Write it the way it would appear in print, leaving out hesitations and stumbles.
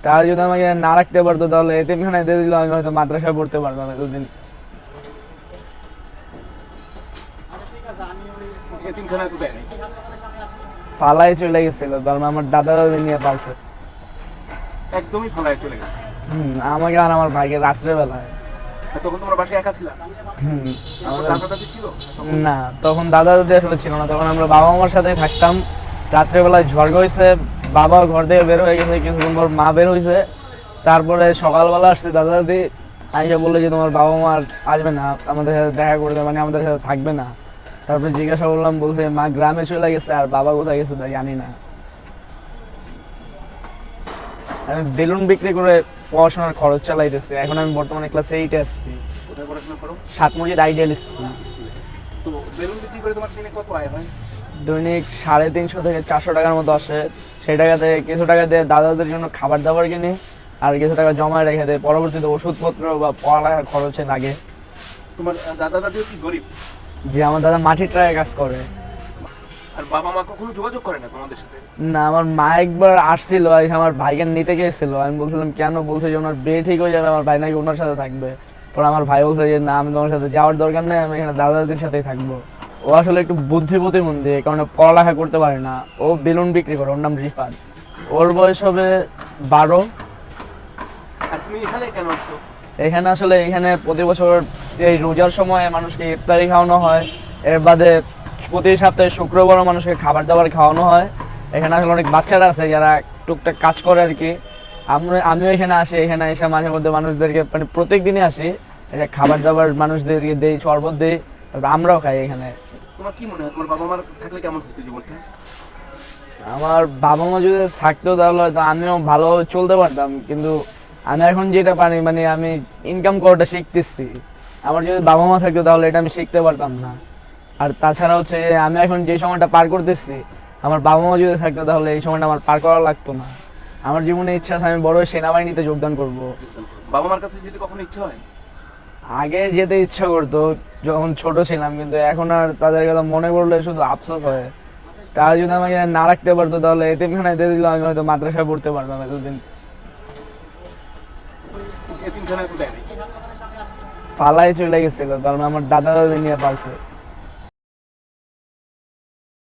তারা যদি আমাকে না রাখতে পারতো তাহলে এতিমখানায় দিয়ে দিল, আমি হয়তো মাদ্রাসায় পড়তে পারতাম এতদিন। ফালাই চলে গেছিল, তার আমার দাদা দাদি নিয়ে পালছে। একদমই ফালায় চলে গেছে। আমাকে আর আমার ভাইকে রাত্রেবেলায়। তখন তোমার বাসায় একা ছিলা? দাদা দাদি ছিল না, তখন দাদা দাদি আসলে ছিল না, তখন আমরা বাবা মার সাথে থাকতাম। রাত্রেবেলায় ঝড় হয়েছে, বাবা ঘর থেকে বের হয়ে গেছে, কিছুক্ষণ পর মা বের হয়েছে। তারপরে সকালবেলা আসছে দাদা দাদি, আইসা বললো যে তোমার বাবা মা আসবে না আমাদের সাথে দেখা করতে, মানে আমাদের সাথে থাকবে না। তারপরে জিজ্ঞাসা করলাম, বলছে মা গ্রামে চলে গেছে আর বাবা কোথায় গেছে তা জানি না। আমি বেলুন বিক্রি করে পড়াশোনার খরচ চালাইতেছি। এখন আমি বর্তমানে ক্লাস 8-এ আসছি। কোথায় পড়াশোনা করো? Satmasjid ideal school. তো বেলুন বিক্রি করে তোমার দিনে কত আয় হয়? দৈনিক 350 থেকে 400 টাকার মতো আসে। সেই টাকাতে কিছু টাকা দিয়ে দাদাদের জন্য খাবার দাবার কিনি, আর কিছু টাকা জমায় রেখে দেয়, পরবর্তীতে ওষুধপত্র বা পড়ালেখার খরচে লাগে। তোমার দাদা দাদিও কি গরিব? যে আমার দাদা মাটির ট্রাকে কাজ করে। আর বাবা মা কখনো যোগাযোগ করে না তোমাদের সাথে? না, আমার মা একবার আসছিল, আমার ভাইকে নিতে গিয়েছিল। আমি বলছিলাম কেন, বলছে যে ওনার বিয়ে ঠিক হয়ে যাবে, আমার ভাই নাকি ওনার সাথে থাকবে। পরে আমার ভাই বলছে যে না, আমি তোমার সাথে যাওয়ার দরকার নেই, আমি এখানে দাদা দাদির সাথেই থাকবো। ও আসলে একটু বুদ্ধি প্রতিবন্ধী, কারণ পড়ালেখা করতে পারে না। ও বেলুন বিক্রি করে, ওর নাম রিফাত। ওর বয়স হবে 12। আর তুমি এখানে কেন আসছো? এখানে আসলে এখানে প্রতি বছর এই রোজার সময় মানুষকে ইফতারি খাওয়ানো হয়, এর বাদে প্রতি সপ্তাহে শুক্রবার মানুষকে খাবার দাবার খাওয়ানো হয়। এখানে আসলে অনেক বাচ্চারা আছে যারা টুকটাক কাজ করে আর কি। আমিও এখানে আসি, এখানে এসে মাঝে মধ্যে মানুষদেরকে, মানে প্রত্যেক দিনই আসি, খাবার দাবার মানুষদেরকে দেই, শরবত দিই, তারপর আমরাও খাই এখানে। তোমার কি মনে হয় তোমার বাবা মার থাকলে কেমন হতো জীবনটা? আমার বাবা মা যদি থাকতো তাহলে হয়তো আমিও ভালোভাবে চলতে পারতাম, কিন্তু আমি এখন যেটা পারি, মানে আমি ইনকাম করাটা শিখতেছি। আমার যদি বাবা মা থাকতো তাহলে এটা আমি শিখতে পারতাম না। আর তাছাড়া হচ্ছে আমি এখন যে সময়টা পার করতেছি, আমার বাবা মা যদি থাকতো তাহলে এই সময়টা আমার পার করা লাগতো না। আমার জীবনে ইচ্ছা আছে আমি বড় হয়ে সেনাবাহিনীতে যোগদান করব। বাবা মার কাছে যেতে কখনো ইচ্ছা হয়? আগে যেতে ইচ্ছা করতো যখন ছোট ছিলাম, কিন্তু এখন আর তাদের কথা মনে করলে শুধু আফসোস হয়। তারা যদি আমাকে না রাখতে পারতো তাহলে এতিমখানায় দিয়ে দিল, আমি হয়তো মাদ্রাসায় পড়তে পারতাম এতদিন। এতিমখানায় তো দেয় নাই। ফালাই চলে গেছিল, কারণ আমার দাদা দাদি নিয়ে পালছে।